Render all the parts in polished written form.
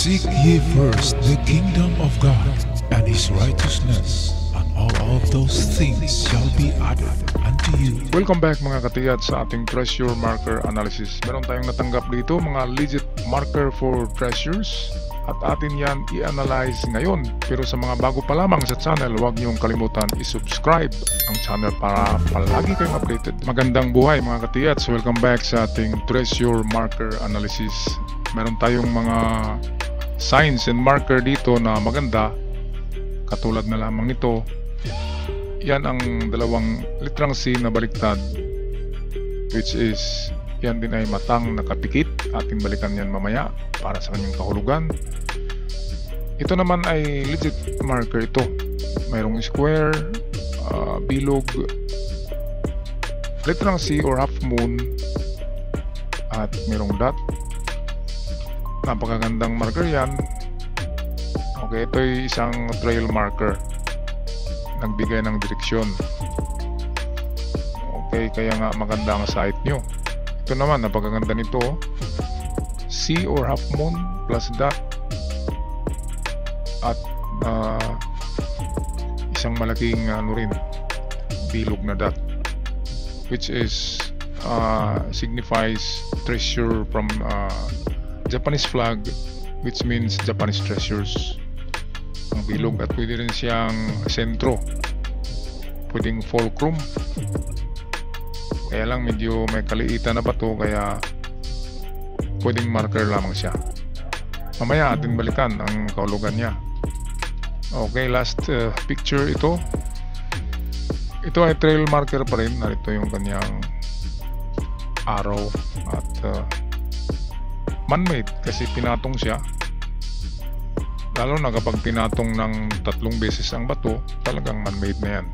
Seek ye first the kingdom of God and His righteousness, and all of those things shall be added unto you. Welcome back mga katiyat sa ating treasure marker analysis. Meron tayong natanggap dito mga legit marker for treasures at atin yan i-analyze ngayon. Pero sa mga bago pa lamang sa channel, huwag niyong kalimutan i-subscribe ang channel para palagi kayong updated. Magandang buhay mga katiyat. So welcome back sa ating treasure marker analysis. Meron tayong mga signs and marker dito na maganda. Katulad na lamang ito. Yan ang dalawang litrang C na baliktad, which is yan din ay matang nakapikit. Ating balikan yan mamaya para sa kanyang kahulugan. Ito naman ay legit marker ito. Mayroong square, bilog, litrang C or half moon, at mayroong dot. Napakagandang marker yan. Okay, ito ay isang trail marker. Nagbigay ng direksyon. Okay, kaya nga maganda ang site nyo. Ito naman, napakaganda nito. C or half moon plus dot. At isang malaking rin, bilog na dot. Which is signifies treasure from Japanese flag, which means Japanese treasures. Ang bilog, at pwede rin siyang sentro, pwedeng fulcrum. Kaya lang medyo may kaliitan na bato, kaya pwedeng marker lamang siya. Mamaya atin balikan ang kahulugan niya. Okay, last picture ito. Ito ay trail marker pa rin. Narito yung kanyang arrow at man-made kasi pinatong siya. Lalo na kapag pinatong ng 3 beses ang bato, talagang man-made na yan.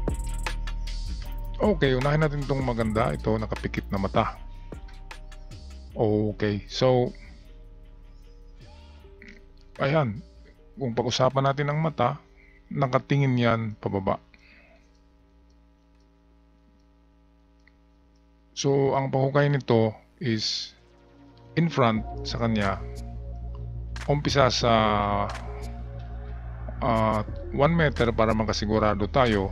Okay, unahin natin itong maganda. Ito, nakapikit na mata. Okay, so ayan, kung pag-usapan natin ang mata, nakatingin yan pababa. So ang pahukay nito is in front sa kanya. Umpisa sa 1 meter para makasigurado tayo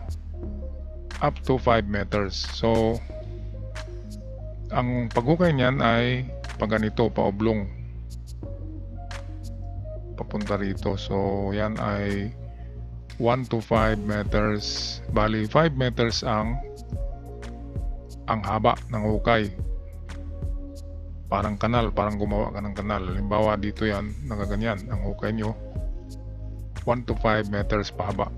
up to 5 meters. So ang paghukay niyan ay pag ganito, paoblong papunta rito. So yan ay 1 to 5 meters. Bali 5 meters ang haba ng hukay. Parang kanal, parang gumawa ka ng kanal. Halimbawa dito yan, nakaganyan ang hukay nyo, 1 to 5 meters pahaba.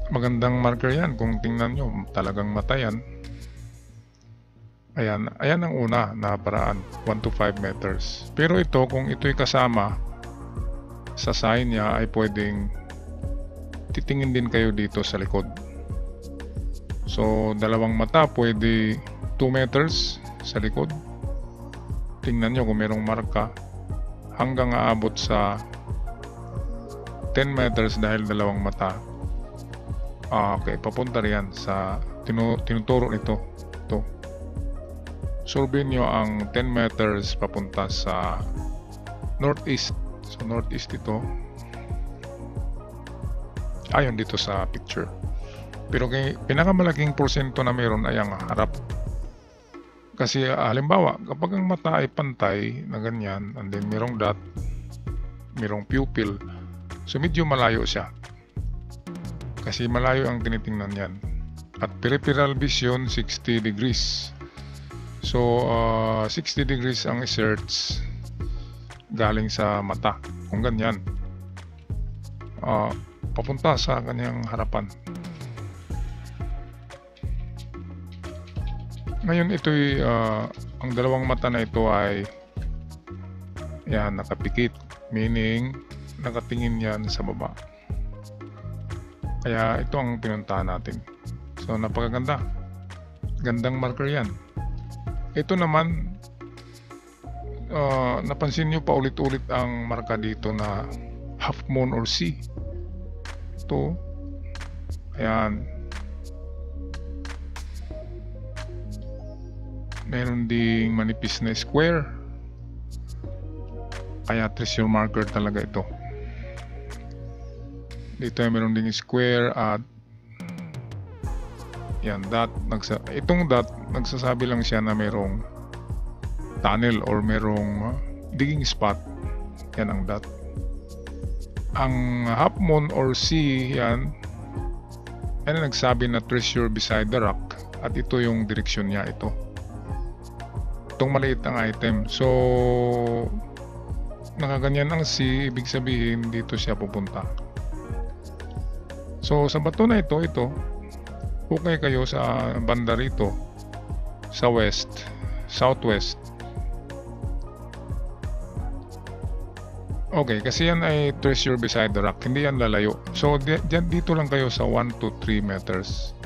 Magandang marker yan. Kung tingnan nyo, talagang mata yan. Ayan ang una na paraan, 1 to 5 meters. Pero ito, kung ito'y kasama sa sign niya, ay pwedeng titingin din kayo dito sa likod. So dalawang mata, pwede 2 meters sa likod. Tingnan nyo kung merong marka hanggang aabot sa 10 meters dahil dalawang mata. Okay, papunta riyan sa tinuturo nito. Ito. Survey nyo ang 10 meters papunta sa northeast. So northeast ito. Ayon dito sa picture. Pero pinakamalaking porsyento na meron ay ang harap. Kasi halimbawa, kapag ang mata ay pantay na ganyan, and then merong dot, merong pupil, so medyo malayo siya. Kasi malayo ang tinitingnan yan. At peripheral vision, 60 degrees. So, 60 degrees ang search galing sa mata. Kung ganyan. Papunta sa kanyang harapan. Ngayon ito'y ang dalawang mata na ito ay yan, nakapikit, meaning nakatingin yan sa baba. Kaya ito ang pinuntahan natin. So napakaganda, gandang marker yan. Ito naman, napansin nyo pa ulit-ulit ang marka dito na half moon or C. Ito, ayan. Meron ding manipis na square. Kaya treasure marker talaga ito. Dito ay meron ding square at yan, dot. Itong dot, nagsasabi lang siya na merong tunnel or merong digging spot. Yan ang dot. Ang half moon or sea, yan ay nagsabi na treasure beside the rock. At ito yung direksyon niya, ito. Itong maliit ang item. So, nakaganyan ang sea, ibig sabihin dito siya pupunta. So, sa bato na ito, hukay kayo sa banda rito, sa west, southwest. Okay, kasi yan ay treasure beside the rock, hindi yan lalayo. So, dito lang kayo sa 1 to 3 meters.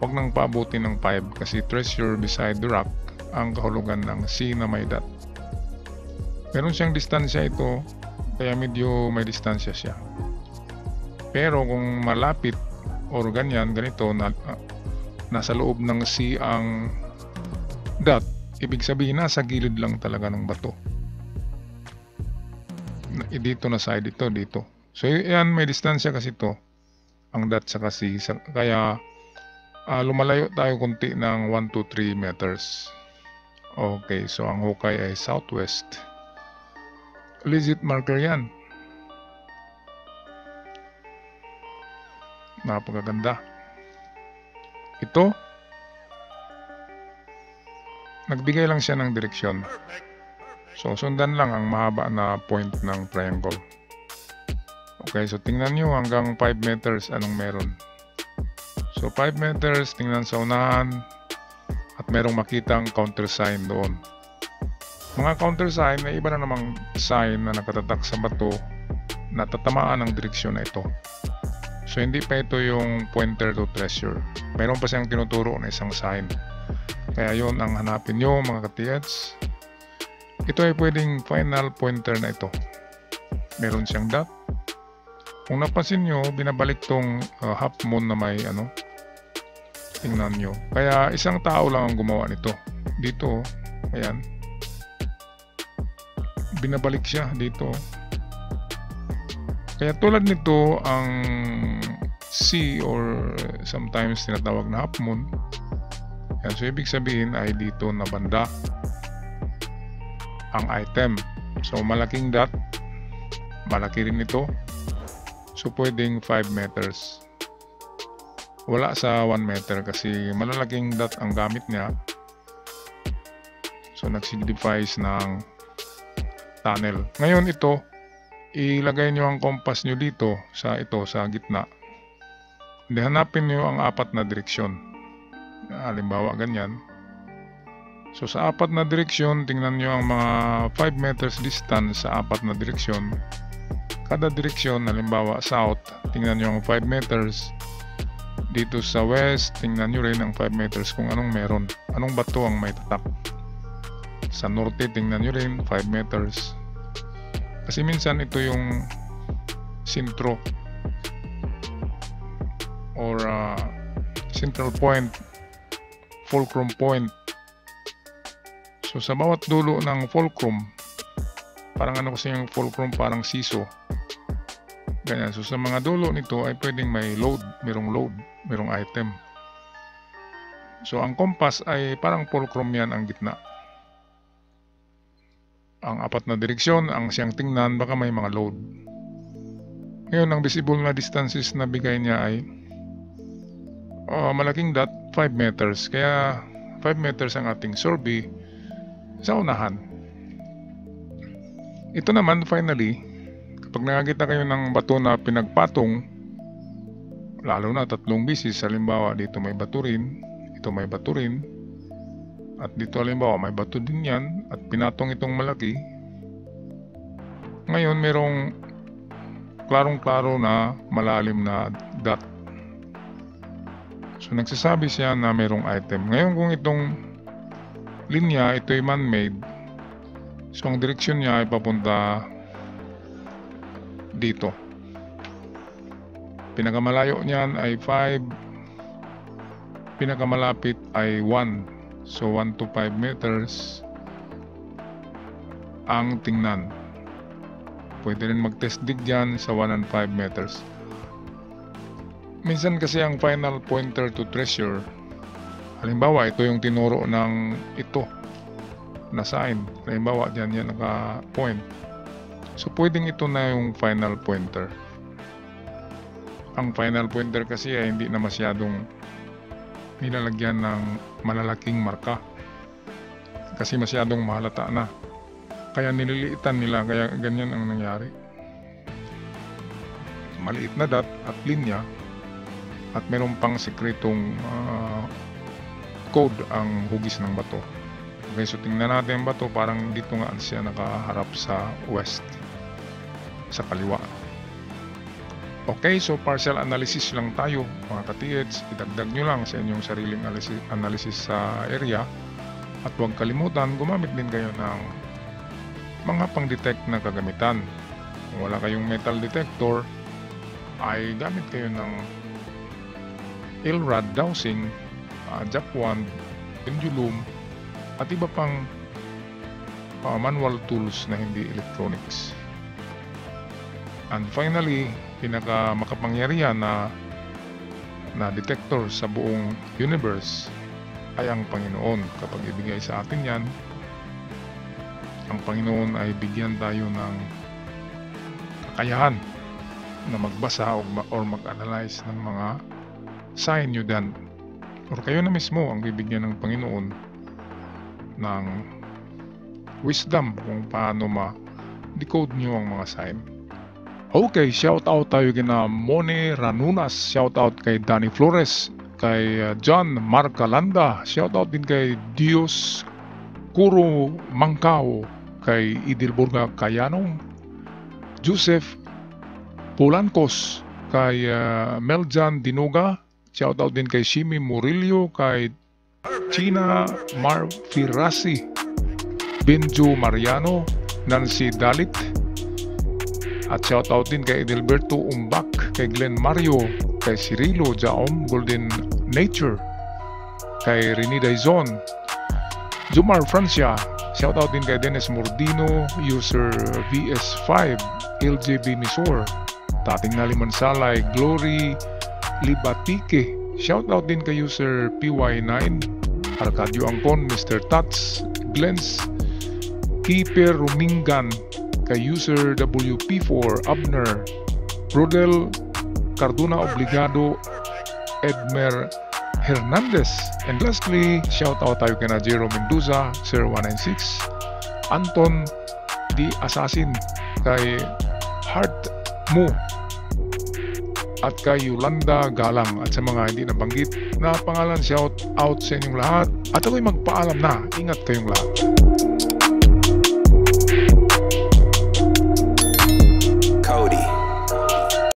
Huwag nang paabutin ng 5 kasi treasure beside the rock ang kahulugan ng sea na may dot. Meron siyang distansya ito, kaya medyo may distansya siya. Pero kung malapit or ganito nasa loob ng sea ang dot, ibig sabihin nasa gilid lang talaga ng bato. Dito na side dito. So yan, may distansya kasi ito ang dot sa sea, kaya lumalayo tayo kunti ng 1 to 3 meters. Okay, so ang hukay ay southwest. Legit marker yan. Napakaganda. Ito, nagbigay lang siya ng direksyon. So sundan lang ang mahaba na point ng triangle. Okay, so tingnan nyo hanggang 5 meters anong meron. So 5 meters, tingnan sa unahan at merong makitang counter sign doon. Mga counter sign na iba na namang sign na nakatatak sa bato na tatamaan ng direksyon na ito. So hindi pa ito yung pointer to treasure. Meron pa siyang tinuturo na isang sign. Kaya yon ang hanapin nyo mga katiyats. Ito ay pwedeng final pointer na ito. Meron siyang dot. Kung napansin nyo, binabalik tong half moon na may tingnan nyo. Kaya isang tao lang ang gumawa nito. Dito, ayan. Binabalik siya dito. Kaya tulad nito ang sea or sometimes tinatawag na half moon. Yan, so ibig sabihin ay dito na banda ang item. So malaking dot, malaki rin ito. So pwedeng 5 meters. Wala sa 1 meter kasi malalaking dot ang gamit niya. So nagsignifies ng tunnel. Ngayon ito, ilagay nyo ang compass nyo dito sa gitna. Hindi, hanapin nyo ang 4 na direksyon. Halimbawa ganyan. So sa 4 na direksyon, tingnan nyo ang mga 5 meters distance sa 4 na direksyon. Kada direksyon, halimbawa south, tingnan nyo ang 5 meters. Dito sa west, tingnan nyo rin ang 5 meters kung anong meron. Anong bato ang may tatak. Sa norte, tingnan nyo rin 5 meters. Kasi minsan ito yung sentro or central point, fulcrum point. So sa bawat dulo ng fulcrum, parang kasi yung fulcrum parang siso. Ganyan. So sa mga dulo nito ay pwedeng may load, merong item. So ang compass ay parang fulcrum yan ang gitna. Ang 4 na direksyon, ang siyang tingnan, baka may mga load. Ngayon, ang visible na distances na bigay niya ay malaking dot, 5 meters. Kaya 5 meters ang ating survey sa unahan. Ito naman, finally, kapag nakakita kayo ng bato na pinagpatong, lalo na 3 bisis, halimbawa dito may bato rin, ito may bato rin, at dito halimbawa may bato din yan, at pinatong itong malaki. Ngayon merong klarong-klaro na malalim na dot. So nagsasabi siya na merong item. Ngayon kung itong linya, ito ay man-made, so ang direksyon niya ay papunta dito. Pinakamalayo niyan ay 5, pinakamalapit ay 1. So 1 to 5 meters ang tingnan. Pwede rin mag-test dig dyan sa 1 and 5 meters. Minsan kasi ang final pointer to treasure, halimbawa ito yung tinuro ng ito na sign. Halimbawa dyan yan naka-point. So pwedeng ito na yung final pointer. Ang final pointer kasi ay hindi na masyadong nilalagyan ng malalaking marka. Kasi masyadong mahalata na. Kaya nililiitan nila, kaya ganyan ang nangyari. Maliit na dot at linya at meron pang sekretong code ang hugis ng bato. Okay, so tingnan natin ang bato, parang dito nga siya nakaharap sa west, sa kaliwa. Okay, so partial analysis lang tayo mga ka-TH. Idagdag nyo lang sa inyong sariling analysis sa area. At huwag kalimutan, gumamit din kayo ng mga pang-detect na kagamitan. Kung wala kayong metal detector, ay gamit kayo ng L-rod dowsing, jack wand, pendulum, at iba pang manual tools na hindi electronics. And finally, pinaka makapangyarihan na detector sa buong universe ay ang Panginoon. Kapag ibigay sa atin yan, ang Panginoon ay bigyan tayo ng kakayahan na magbasa or mag-analyze ng mga sign nyo dan. Or kayo na mismo ang bibigyan ng Panginoon ng wisdom kung paano ma-decode nyo ang mga sign. Okay, shout out tayo kina Mone Ranunas, shout out kay Danny Flores, kay John Marcalanda, shout out din kay Dios Kuro Mangkao, kay Idilburga Kayanong, Joseph Polancos, kay Meljan Dinuga, shout out din kay Shimi Murillo, kay China Marfirasi, Benjo Mariano, Nancy Dalit, at shout out din kay Edelberto Umbak, kay Glenn Mario, kay Cirilo Jaom Golden Nature, kay Rene Daizon, Jumar Francia, shout out din kay Dennis Mordino, user VS5, LJB Misor, Tating Naliman Salay, Glory Libatike, shout out din kay user PY9, Arcadio Angkon, Mr. Tats, Glens, Keeper Rumingan, kay user WP4, Abner, Rodel Carduna Obligado, Edmer Hernandez, and lastly, shout out tayo kay Jero Mendoza, Sir 196, Anton the Assassin, kay Heart Mo, at kay Yolanda Galang, at sa mga hindi nabanggit na pangalan, shout out sa inyong lahat, at ako'y magpaalam na. Ingat kayong lahat.